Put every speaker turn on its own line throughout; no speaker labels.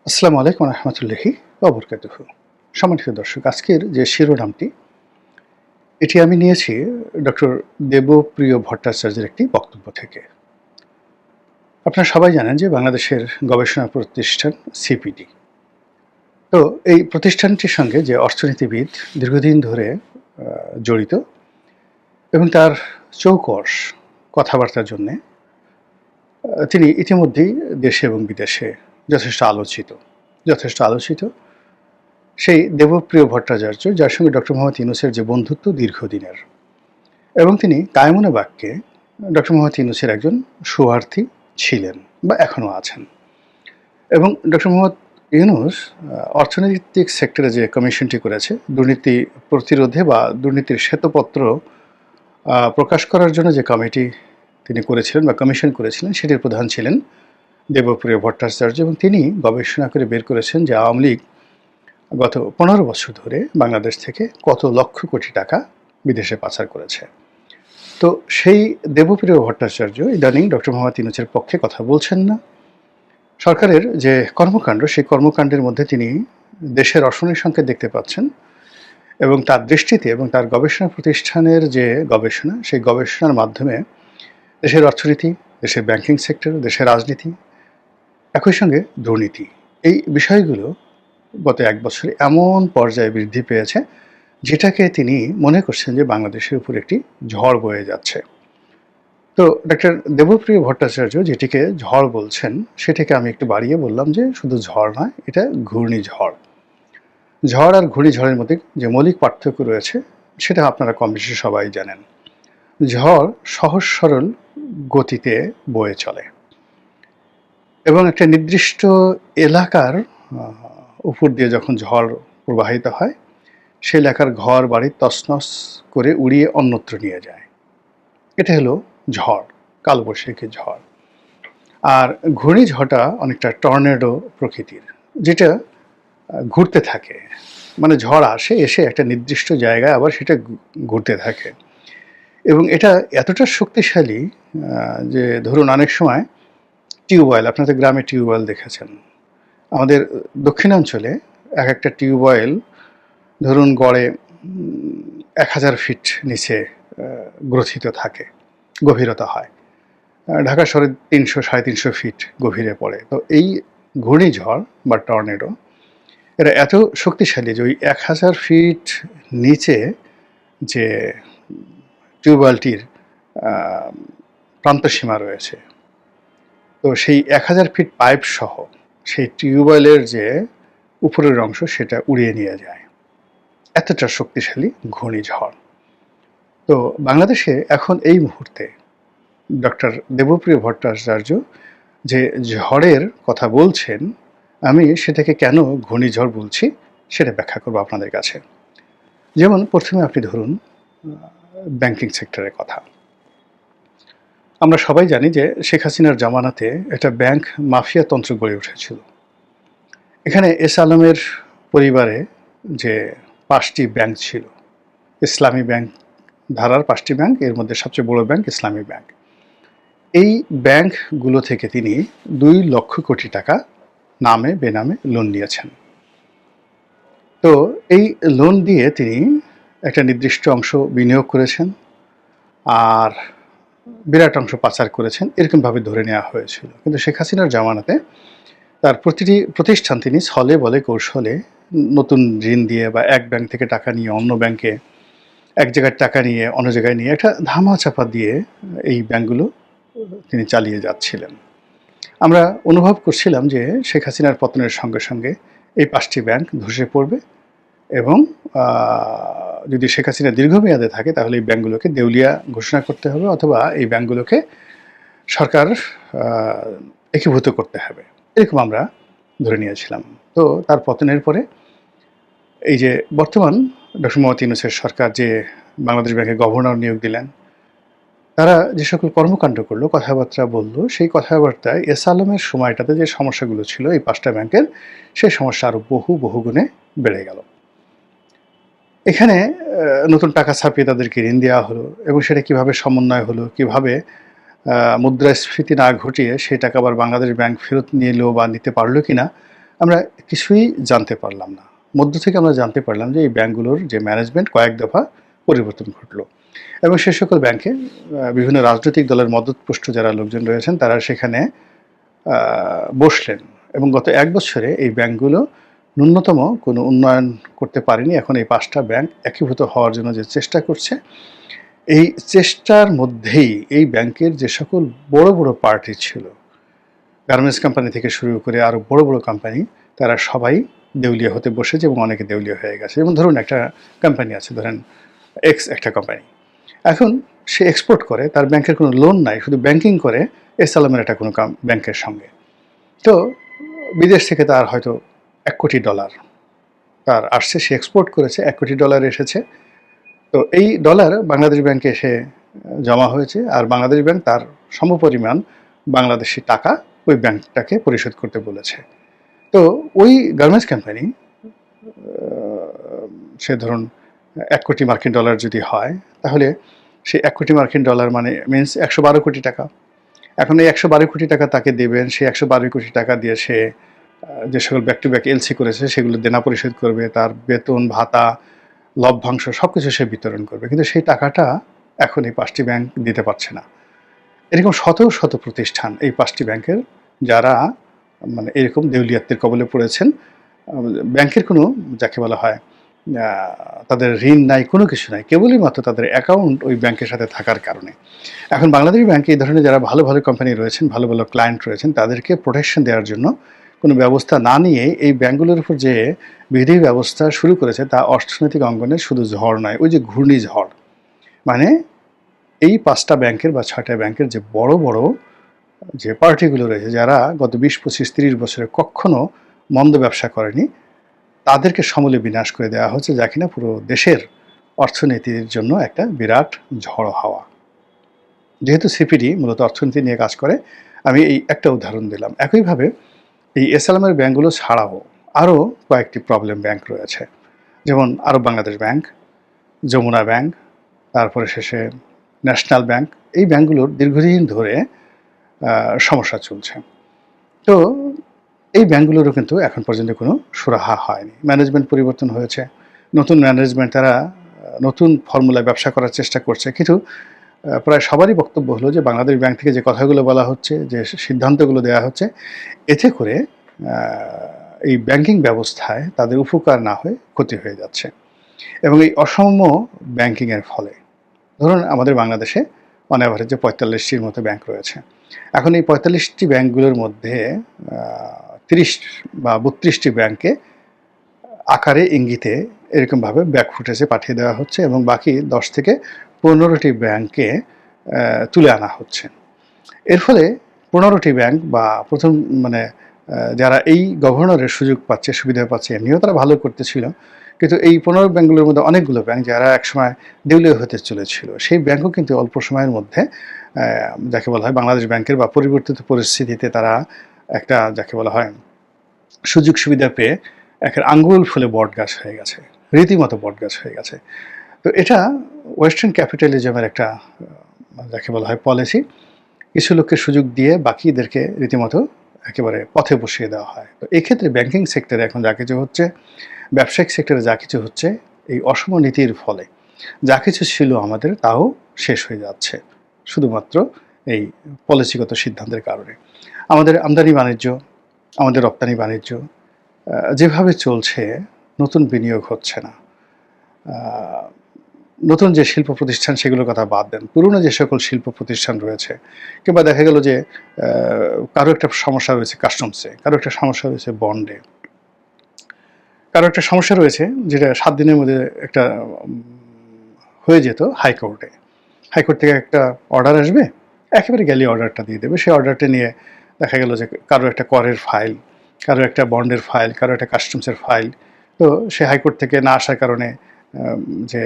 আসসালামু আলাইকুম রহমতুল্লাহি ওবরকাতুহু। সম্মানিত দর্শক, আজকের যে শিরোনামটি এটি আমি নিয়েছি ডক্টর দেবপ্রিয় ভট্টাচার্যের একটি বক্তব্য থেকে। আপনারা সবাই জানেন যে বাংলাদেশের গবেষণা প্রতিষ্ঠান সিপিডি। তো এই প্রতিষ্ঠানটির সঙ্গে যে অর্থনীতিবিদ দীর্ঘদিন ধরে জড়িত এবং তার চৌকস কথাবার্তার জন্যে তিনি ইতিমধ্যেই দেশে এবং বিদেশে যথেষ্ট আলোচিত সেই দেবপ্রিয় ভট্টাচার্য, যার সঙ্গে ডক্টর মোহাম্মদ ইউনূসের যে বন্ধুত্ব দীর্ঘদিনের, এবং তিনি কায়মনে বাক্যে ডক্টর মোহাম্মদ ইউনূসের একজন শুভার্থী ছিলেন বা এখনও আছেন। এবং ডক্টর মোহাম্মদ ইউনূস অর্থনৈতিক সেক্টরে যে কমিশনটি করেছে দুর্নীতি প্রতিরোধে বা দুর্নীতির শ্বেতপত্র প্রকাশ করার জন্য যে কমিটি তিনি করেছিলেন বা কমিশন করেছিলেন, সেটির প্রধান ছিলেন দেবপ্রিয় ভট্টাচার্য। এবং তিনি গবেষণা করে বের করেছেন যে আওয়ামী লীগ গত 15 বছর ধরে বাংলাদেশ থেকে কত লক্ষ কোটি টাকা বিদেশে পাচার করেছে। তো সেই দেবপ্রিয় ভট্টাচার্য ইদানিং ডক্টর মোহাম্মদ ইউনূসের পক্ষে কথা বলছেন না। সরকারের যে কর্মকাণ্ড, সেই কর্মকাণ্ডের মধ্যে তিনি দেশের অশনির সংকেত দেখতে পাচ্ছেন এবং তার দৃষ্টিতে এবং তার গবেষণা প্রতিষ্ঠানের যে গবেষণা, সেই গবেষণার মাধ্যমে দেশের অর্থনীতি, দেশের ব্যাংকিং সেক্টর, দেশের রাজনীতি, একই সঙ্গে দুর্নীতি, এই বিষয়গুলো গত 1 বছরে এমন পর্যায়ে বৃদ্ধি পেয়েছে যেটাকে তিনি মনে করছেন যে বাংলাদেশের উপর একটি ঝড় বয়ে যাচ্ছে। তো ডক্টর দেবপ্রিয় ভট্টাচার্য যেটিকে ঝড় বলছেন, সেটাকে আমি একটু বাড়িয়ে বললাম যে শুধু ঝড় নয়, এটা ঘূর্ণিঝড়। ঝড় আর ঘূর্ণিঝড়ের মধ্যে যে মৌলিক পার্থক্য রয়েছে সেটা আপনারা কম বেশি সবাই জানেন। ঝড় সহজ সরল গতিতে বয়ে চলে এবং একটা নির্দিষ্ট এলাকার উপর দিয়ে যখন ঝড় প্রবাহিত হয়, সে এলাকার ঘর বাড়ি তছনছ করে উড়িয়ে অন্যত্র নিয়ে যায়। এটা হলো ঝড়, কালবৈশাখী ঝড়। আর ঘূর্ণিঝড়টা অনেকটা টর্নেডো প্রকৃতির, যেটা ঘুরতে থাকে। মানে ঝড় আসে, এসে একটা নির্দিষ্ট জায়গায় আবার সেটা ঘুরতে থাকে এবং এটা এতটা শক্তিশালী যে ধরুন অনেক সময় টিউবওয়েল, আপনাদের গ্রামে টিউবওয়েল দেখেছেন। আমাদের দক্ষিণাঞ্চলে এক একটা টিউবওয়েল ধরুন গড়ে 1000 ফিট নিচে গ্রথিত থাকে, গভীরতা হয়। ঢাকা শহরে 300-350 ফিট গভীরে পড়ে। তো এই ঘূর্ণিঝড় বা টর্নেডো এরা এত শক্তিশালী যে ওই 1000 ফিট নিচে যে টিউবওয়েলটির প্রান্তসীমা রয়েছে, তো সেই 1000 ফিট পাইপ সহ সেই টিউবওয়েলের যে উপরের অংশ সেটা উড়িয়ে নিয়ে যায়। এতটা শক্তিশালী ঘূর্ণিঝড়। তো বাংলাদেশে এখন এই মুহূর্তে ডক্টর দেবপ্রিয় ভট্টাচার্য যে ঝড়ের কথা বলছেন, আমি সেটাকে কেন ঘূর্ণিঝড় বলছি সেটা ব্যাখ্যা করব আপনাদের কাছে। যেমন প্রথমে আপনি ধরুন ব্যাংকিং সেক্টরের কথা। আমরা সবাই জানি যে শেখ হাসিনার জামানাতে একটা ব্যাংক মাফিয়া তন্ত্র গড়ে উঠেছিল। এখানে এস আলমের পরিবারে যে 5টি ব্যাংক ছিল, ইসলামী ব্যাংক ধারার 5টি ব্যাংক, এর মধ্যে সবচেয়ে বড় ব্যাংক ইসলামী ব্যাংক। এই ব্যাংকগুলো থেকে তিনি 2 লক্ষ কোটি টাকা নামে বেনামে লোন নিয়েছেন। তো এই লোন দিয়ে তিনি একটা নির্দিষ্ট অংশ বিনিয়োগ করেছেন আর বিরাট অংশ পাচার করেছেন, এরকমভাবে ধরে নেওয়া হয়েছিল। কিন্তু শেখ হাসিনার জামানাতে তার প্রতিটি প্রতিষ্ঠান তিনি ছলে বলে কৌশলে নতুন ঋণ দিয়ে বা এক ব্যাংক থেকে টাকা নিয়ে অন্য ব্যাংকে, এক জায়গায় টাকা নিয়ে অন্য জায়গায় নিয়ে একটা ধামাচাপা দিয়ে এই ব্যাংকগুলো তিনি চালিয়ে যাচ্ছিলেন। আমরা অনুভব করছিলাম যে শেখ হাসিনার পতনের সঙ্গে সঙ্গে এই 5টি ব্যাংক ধসে পড়বে এবং যদি শেখ হাসিনা দীর্ঘমেয়াদে থাকে তাহলে এই ব্যাংকগুলোকে দেউলিয়া ঘোষণা করতে হবে অথবা এই ব্যাংকগুলোকে সরকার একীভূত করতে হবে, এরকম আমরা ধরে নিয়েছিলাম। তো তার পতনের পরে এই যে বর্তমান ডক্টর মোহাম্মদ ইউনূসের সরকার যে বাংলাদেশ ব্যাংকের গভর্নর নিয়োগ দিলেন, তারা যে সকল কর্মকাণ্ড করলো, কথাবার্তা বললো, সেই কথাবার্তায় এস আলমের সময়টাতে যে সমস্যাগুলো ছিল এই 5টা ব্যাংকের, সেই সমস্যা আরও বহুগুণে বেড়ে গেল। এখানে নতুন টাকা ছাপিয়ে তাদেরকে ঋণ দেওয়া হলো এবং সেটা কীভাবে সমন্বয় হলো, কীভাবে মুদ্রাস্ফীতি না ঘটিয়ে সেই টাকা আবার বাংলাদেশ ব্যাংক ফেরত নিল বা নিতে পারলো কিনা আমরা কিছুই জানতে পারলাম না। মধ্য থেকে আমরা জানতে পারলাম যে এই ব্যাংকগুলোর যে ম্যানেজমেন্ট কয়েক দফা পরিবর্তন ঘটল এবং সে সকল ব্যাংকে বিভিন্ন রাজনৈতিক দলের মদতপুষ্ট যারা লোকজন রয়েছেন তারা সেখানে বসলেন এবং গত 1 বছরে এই ব্যাংকগুলো ন্যূনতম কোনো উন্নয়ন করতে পারেনি। এখন এই 5টা ব্যাংক একীভূত হওয়ার জন্য যে চেষ্টা করছে, এই চেষ্টার মধ্যেই এই ব্যাংকের যে সকল বড় বড় পার্টি ছিল, গার্মেন্টস কোম্পানি থেকে শুরু করে আরও বড় বড় কোম্পানি, তারা সবাই দেউলিয়া হতে বসেছে এবং অনেকে দেউলিয়া হয়ে গেছে। যেমন ধরুন একটা কোম্পানি আছে, ধরেন এক্স একটা কোম্পানি, এখন সে এক্সপোর্ট করে, তার ব্যাংকের কোনো লোন নাই, শুধু ব্যাংকিং করে এসালামের একটা কোনো ব্যাংকের সঙ্গে। তো বিদেশ থেকে তার হয়তো $1 কোটি তার আসছে, সে এক্সপোর্ট করেছে, $1 কোটি এসেছে। তো এই ডলার বাংলাদেশ ব্যাংকে এসে জমা হয়েছে আর বাংলাদেশ ব্যাংক তার সমপরিমাণ বাংলাদেশি টাকা ওই ব্যাংকটাকে পরিশোধ করতে বলেছে। তো ওই গার্মেন্টস কোম্পানি সে ধরুন $1 কোটি যদি হয়, তাহলে সেই $1 কোটি মানে মিনস 112 কোটি টাকা। এখন এই 112 কোটি টাকা তাকে দেবেন, সেই 112 কোটি টাকা দিয়ে সে যে সকল ব্যাক টু ব্যাক এলসি করেছে সেগুলো দেনা পরিশোধ করবে, তার বেতন ভাতা লভ্যাংশ সব কিছু সে বিতরণ করবে, কিন্তু সেই টাকাটা এখন এই 5টি ব্যাংক দিতে পারছে না। এরকম শত শত প্রতিষ্ঠান এই 5টি ব্যাংকের যারা মানে এরকম দেউলিয়াত্বের কবলে পড়েছেন। ব্যাংকের কোনো যাকে বলা হয় তাদের ঋণ নাই, কোনো কিছু নাই, কেবলই মাত্র তাদের অ্যাকাউন্ট ওই ব্যাংকের সাথে থাকার কারণে। এখন বাংলাদেশ ব্যাংকে এই ধরনের যারা ভালো ভালো কোম্পানি রয়েছেন, ভালো ভালো ক্লায়েন্ট রয়েছেন, তাদেরকে প্রোটেকশন দেওয়ার জন্য কোনো ব্যবস্থা না নিয়ে এই ব্যাংকগুলোর উপর যে বিধি ব্যবস্থা শুরু করেছে তা অর্থনৈতিক অঙ্গনের শুধু ঝড় নয়, ওই যে ঘূর্ণিঝড়। মানে এই 5টা ব্যাংকের বা 6টা ব্যাংকের যে বড় বড় যে পার্টিগুলো রয়েছে, যারা গত 20, 25, 30 বছরে কখনো মন্দ ব্যবসা করেনি, তাদেরকে সমূলে বিনাশ করে দেওয়া হচ্ছে, যা কিনা পুরো দেশের অর্থনীতির জন্য একটা বিরাট ঝড় হাওয়া। যেহেতু সিপিডি মূলত অর্থনীতি নিয়ে কাজ করে, আমি এই একটা উদাহরণ দিলাম। একইভাবে এই এসালামের ব্যাংকগুলো ছাড়াও আরও কয়েকটি প্রবলেম ব্যাংক রয়েছে, যেমন আরব বাংলাদেশ ব্যাংক, যমুনা ব্যাংক, তারপরে শেষে ন্যাশনাল ব্যাংক। এই ব্যাংকগুলোর দীর্ঘদিন ধরে সমস্যা চলছে। তো এই ব্যাংকগুলোরও কিন্তু এখন পর্যন্ত কোনো সুরাহা হয়নি। ম্যানেজমেন্ট পরিবর্তন হয়েছে, নতুন ম্যানেজমেন্ট তারা নতুন ফর্মুলায় ব্যবসা করার চেষ্টা করছে, কিন্তু প্রায় সবারই বক্তব্য হলো যে বাংলাদেশ ব্যাংক থেকে যে কথাগুলো বলা হচ্ছে, যে সিদ্ধান্তগুলো দেওয়া হচ্ছে, এতে করে এই ব্যাংকিং ব্যবস্থায় তাদের উপকার না হয়ে ক্ষতি হয়ে যাচ্ছে। এবং এই অসাম্য ব্যাংকিংয়ের ফলে ধরুন আমাদের বাংলাদেশে অন অ্যাভারেজে 45টির মতো ব্যাংক রয়েছে। এখন এই 45টি ব্যাংকগুলোর মধ্যে 30 বা 32টি ব্যাংকে আকারে ইঙ্গিতে এরকমভাবে ব্যাক ফুটেজে পাঠিয়ে দেওয়া হচ্ছে এবং বাকি 10 থেকে 15টি ব্যাংকে তুলে আনা হচ্ছে। এর ফলে 15টি ব্যাংক বা প্রথম মানে যারা এই গভর্নরের সুযোগ পাচ্ছে, সুবিধা পাচ্ছে, এমনিও তারা ভালো করতেছিল, কিন্তু এই 15 ব্যাংকগুলোর মধ্যে অনেকগুলো ব্যাংক যারা একসময় দেউলিয়া হতে চলেছিল, সেই ব্যাংকও কিন্তু অল্প সময়ের মধ্যে যাকে বলা হয় বাংলাদেশ ব্যাংকের বা পরিবর্তিত পরিস্থিতিতে তারা একটা যাকে বলা হয় সুযোগ সুবিধা পেয়ে একের আঙ্গুল ফুলে বটগাছ হয়ে গেছে, রীতিমতো বটগাছ হয়ে গেছে। তো এটা ওয়েস্টার্ন ক্যাপিটালিজমের একটা যাকে বলা হয় পলিসি। কিছু লোককে সুযোগ দিয়ে বাকিদেরকে রীতিমতো একেবারে পথে বসিয়ে দেওয়া হয়। তো এক্ষেত্রে ব্যাংকিং সেক্টরে এখন যা কিছু হচ্ছে, ব্যবসায়িক সেক্টরে যা কিছু হচ্ছে, এই অসম নীতির ফলে যা কিছু ছিল আমাদের তাও শেষ হয়ে যাচ্ছে শুধুমাত্র এই পলিসিগত সিদ্ধান্তের কারণে। আমাদের আমদানি বাণিজ্য, আমাদের রপ্তানি বাণিজ্য যেভাবে চলছে, নতুন বিনিয়োগ হচ্ছে না। নতুন যে শিল্প প্রতিষ্ঠান সেগুলোর কথা বাদ দেন, পুরনো যে সকল শিল্প প্রতিষ্ঠান রয়েছে, কিংবা দেখা গেল যে কারো একটা সমস্যা রয়েছে কাস্টমসে, কারো একটা সমস্যা রয়েছে বন্ডে, কারো একটা সমস্যা রয়েছে যেটা 7 দিনের মধ্যে একটা হয়ে যেত হাইকোর্টে। হাইকোর্ট থেকে একটা অর্ডার আসবে, একেবারে গেলে অর্ডারটা দিয়ে দেবে। সেই অর্ডারটা নিয়ে দেখা গেল যে কারো একটা করের ফাইল, কারো একটা বন্ডের ফাইল, কারো একটা কাস্টমসের ফাইল, তো সে হাইকোর্ট থেকে না আসার কারণে যে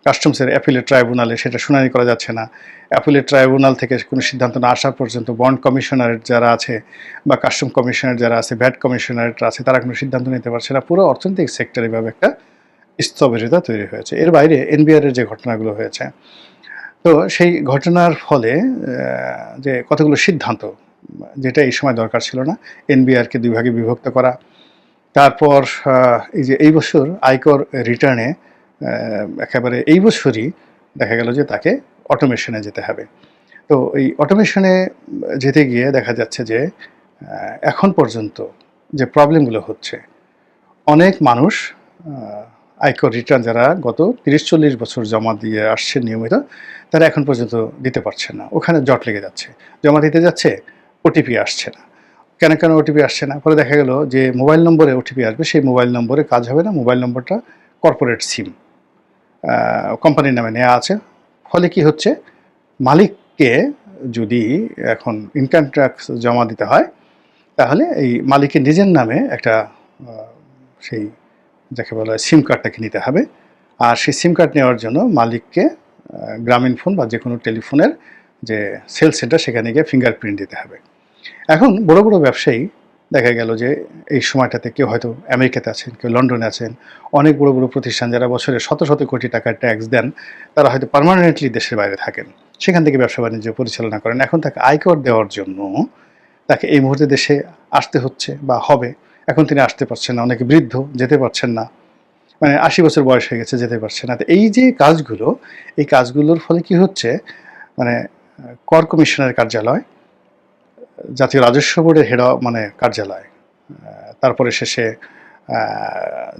কাস্টমসের অ্যাপিলেট ট্রাইব্যুনালে সেটা শুনানি করা যাচ্ছে না। অ্যাপিলেট ট্রাইব্যুনাল থেকে কোনো সিদ্ধান্ত না আসা পর্যন্ত বন্ড কমিশনারেট যারা আছে বা কাস্টম কমিশনার যারা আছে, ভ্যাট কমিশনারেট আছে, তারা কোনো সিদ্ধান্ত নিতে পারছে না। পুরো অর্থনৈতিক সেক্টর এভাবে একটা স্থবিরতা তৈরি হয়েছে। এর বাইরে এনবিআরের যে ঘটনাগুলো হয়েছে, তো সেই ঘটনার ফলে যে কতগুলো সিদ্ধান্ত, যেটা এই সময় দরকার ছিল না, এনবিআরকে 2 ভাগে বিভক্ত করা, তারপর এই যে এই বছর আয়কর রিটার্নে একেবারে এই বছরই দেখা গেল যে তাকে অটোমেশনে যেতে হবে। তো এই অটোমেশনে যেতে গিয়ে দেখা যাচ্ছে যে এখন পর্যন্ত যে প্রবলেমগুলো হচ্ছে, অনেক মানুষ আয়কর রিটার্ন যারা গত ৩০-৪০ বছর জমা দিয়ে আসছে নিয়মিত, তারা এখন পর্যন্ত দিতে পারছে না। ওখানে জট লেগে যাচ্ছে। জমা দিতে যাচ্ছে, ওটিপি আসছে না। কেন ওটিপি আসছে না? পরে দেখা গেল যে মোবাইল নম্বরে ওটিপি আসবে, সেই মোবাইল নম্বরে কাজ হবে না। মোবাইল নম্বরটা কর্পোরেট সিম, কোম্পানির নামে নেওয়া আছে। ফলে কি হচ্ছে, মালিককে যদি এখন ইনকাম ট্যাক্স জমা দিতে হয়, তাহলে এই মালিকের নিজের নামে একটা সেই যাকে বলা হয় সিম কার্ডটাকে নিতে হবে। আর সেই সিম কার্ড নেওয়ার জন্য মালিককে গ্রামীণ ফোন বা যে কোনো টেলিফোনের যে সেল সেন্টার, সেখানে গিয়ে ফিঙ্গারপ্রিন্ট দিতে হবে। এখন বড় বড় ব্যবসায়ী দেখা গেল যে এই সময়টাতে কেউ হয়তো আমেরিকাতে আছেন, কেউ লন্ডনে আছেন, অনেক বড় বড় প্রতিষ্ঠান যারা বছরে শত শত কোটি টাকার ট্যাক্স দেন, তারা হয়তো পার্মানেন্টলি দেশের বাইরে থাকেন, সেখান থেকে ব্যবসা বাণিজ্য পরিচালনা করেন। এখন তাকে আয়কর দেওয়ার জন্য তাকে এই মুহূর্তে দেশে আসতে হচ্ছে বা হবে। এখন তিনি আসতে পারছেন না, অনেকে বৃদ্ধ, যেতে পারছেন না, মানে ৮০ বছর বয়স হয়ে গেছে, যেতে পারছে না। তো এই যে কাজগুলো, এই কাজগুলোর ফলে কি হচ্ছে, মানে কর কমিশনের কার্যালয়, জাতীয় রাজস্ব বোর্ডের মানে কার্যালয়, তারপরে শেষে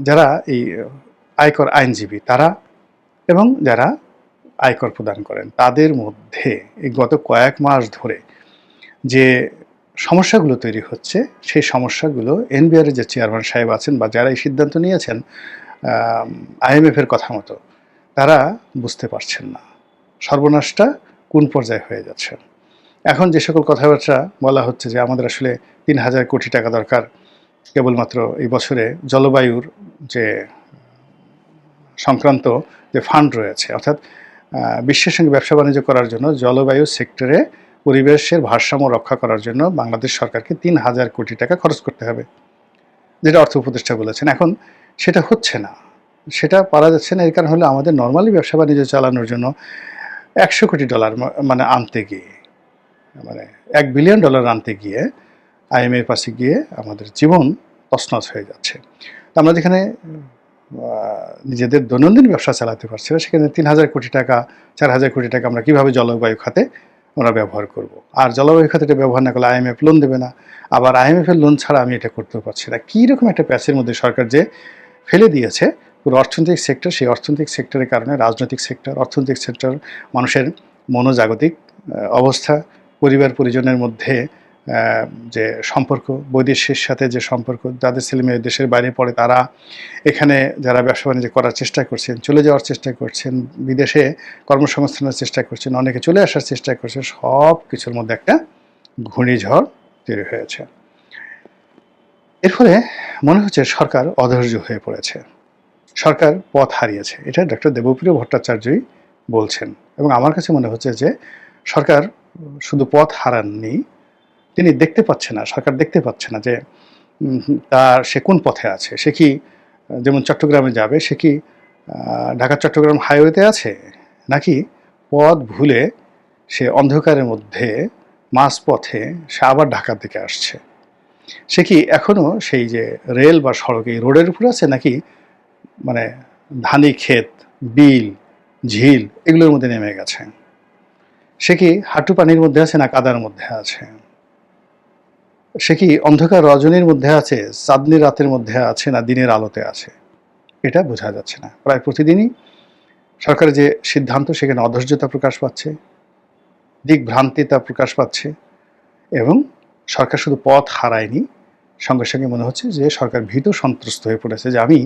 যারা এই আয়কর আইনজীবী তারা এবং যারা আয়কর প্রদান করেন, তাদের মধ্যে এই গত কয়েক মাস ধরে যে সমস্যাগুলো তৈরি হচ্ছে, সেই সমস্যাগুলো এনবিআরের যে চেয়ারম্যান সাহেব আছেন বা যারা এই সিদ্ধান্ত নিয়েছেন আইএমএফের কথা মতো, তারা বুঝতে পারছেন না সর্বনাশটা কোন পর্যায়ে হয়ে যাচ্ছে। এখন যে সকল কথাবার্তা বলা হচ্ছে যে আমাদের আসলে ৩,০০০ কোটি টাকা দরকার কেবলমাত্র এই বছরে জলবায়ুর যে সংক্রান্ত যে ফান্ড রয়েছে, অর্থাৎ বিশ্বের সঙ্গে ব্যবসা বাণিজ্য করার জন্য জলবায়ু সেক্টরে পরিবেশের ভারসাম্য রক্ষা করার জন্য বাংলাদেশ সরকারকে ৩,০০০ কোটি টাকা খরচ করতে হবে, যেটা অর্থ উপদেষ্টা বলেছেন। এখন সেটা হচ্ছে না, সেটা পারা যাচ্ছে না। এর কারণ হলো আমাদের নর্মালি ব্যবসা বাণিজ্য চালানোর জন্য $১০০ কোটি মানে আনতে গিয়ে, মানে $১ বিলিয়ন আনতে গিয়ে আইএমএর পাশে গিয়ে আমাদের জীবন তছনছ হয়ে যাচ্ছে। তো আমরা যেখানে নিজেদের দৈনন্দিন ব্যবসা চালাতে পারছি না, সেখানে ৩,০০০ কোটি টাকা, ৪,০০০ কোটি টাকা আমরা কীভাবে জলবায়ু খাতে আমরা ব্যবহার করব। আর জলবায়ু খাতে এটা ব্যবহার না করলে আইএমএফ লোন দেবে না, আবার আইএমএফের লোন ছাড়া আমি এটা করতেও পারছি না। কীরকম একটা প্যাচের মধ্যে সরকার যে ফেলে দিয়েছে পুরো অর্থনৈতিক সেক্টর, সেই অর্থনৈতিক সেক্টরের কারণে রাজনৈতিক সেক্টর, অর্থনৈতিক সেক্টর, মানুষের মনোজাগতিক অবস্থা, পরিবার পরিজনের মধ্যে যে সম্পর্ক, বৈদেশিক সাথে যে সম্পর্ক, যাদের ছেলেমেয়ে দেশের বাইরে পড়ে তারা এখানে যারা ব্যবসা বাণিজ্য করার চেষ্টা করছেন, চলে যাওয়ার চেষ্টা করছেন, বিদেশে কর্মসংস্থানের চেষ্টা করছেন, অনেকে চলে আসার চেষ্টা করছেন, সব কিছুর মধ্যে একটা ঘূর্ণিঝড় তৈরি হয়েছে। এর ফলে মনে হচ্ছে সরকার অধৈর্য হয়ে পড়েছে, সরকার পথ হারিয়েছে। এটা ডক্টর দেবপ্রিয় ভট্টাচার্যই বলছেন। এবং আমার কাছে মনে হচ্ছে যে সরকার শুধু পথ হারাননি, তিনি দেখতে পাচ্ছে না, সরকার দেখতে পাচ্ছে না যে সে কোন পথে আছে। সে কি যেমন চট্টগ্রামে যাবে, সে কি ঢাকা চট্টগ্রাম হাইওয়েতে আছে, নাকি পথ ভুলে সে অন্ধকারের মধ্যে মাঝপথে সে আবার ঢাকার দিকে আসছে। সে কি এখনও সেই যে রেল বা সড়কে রোডের উপর আছে, নাকি মানে ধানি ক্ষেত, বিল, ঝিল এগুলোর মধ্যে নেমে গেছে। সে কি হাঁটু পানির মধ্যে আছে না কাদার মধ্যে আছে। সে কি অন্ধকার রজনীর মধ্যে আছে, চাঁদনি রাতের মধ্যে আছে না দিনের আলোতে আছে, এটা বোঝা যাচ্ছে না। প্রায় প্রতিদিনই সরকারের যে সিদ্ধান্ত, সেখানে অধৈর্যতা প্রকাশ পাচ্ছে, দিকভ্রান্তিতা প্রকাশ পাচ্ছে। এবং সরকার শুধু পথ হারায়নি, সঙ্গে সঙ্গে মনে হচ্ছে যে সরকার ভীত সন্ত্রস্ত হয়ে পড়েছে যে আমি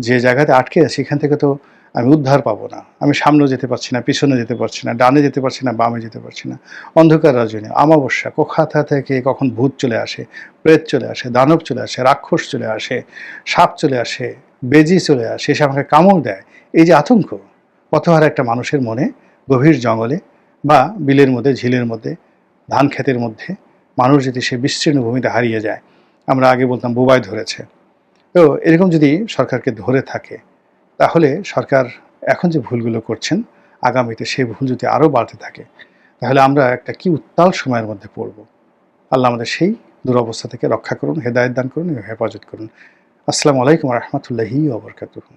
যে জায়গাতে আটকে আছি, এখান থেকে তো আমি উদ্ধার পাবো না। আমি সামনেও যেতে পারছি না, পিছনে যেতে পারছি না, ডানে যেতে পারছি না, বামে যেতে পারছি না। অন্ধকার রজনী, অমাবস্যা, কোথা থেকে কখন ভূত চলে আসে, প্রেত চলে আসে, দানব চলে আসে, রাক্ষস চলে আসে, সাপ চলে আসে, বেজি চলে আসে, এসে আমাকে কামড় দেয়। এই যে আতঙ্ক পথহারা একটা মানুষের মনে, গভীর জঙ্গলে বা বিলের মধ্যে, ঝিলের মধ্যে, ধান ক্ষেতের মধ্যে মানুষ যদি সে বিস্তীর্ণ ভূমিতে হারিয়ে যায়, আমরা আগে বলতাম বোবায় ধরেছে, তো এরকম যদি সরকারকে ধরে থাকে, তাহলে সরকার এখন যে ভুলগুলো করছেন, আগামীতে সেই ভুল যদি আরও বাড়তে থাকে, তাহলে আমরা একটা কি উত্তাল সময়ের মধ্যে পড়ব। আল্লাহ আমাদের সেই দুরবস্থা থেকে রক্ষা করুন, হেদায়েত দান করুন এবং হেফাজত করুন। আসসালামু আলাইকুম ওয়া রাহমাতুল্লাহি ওয়া বারাকাতুহু।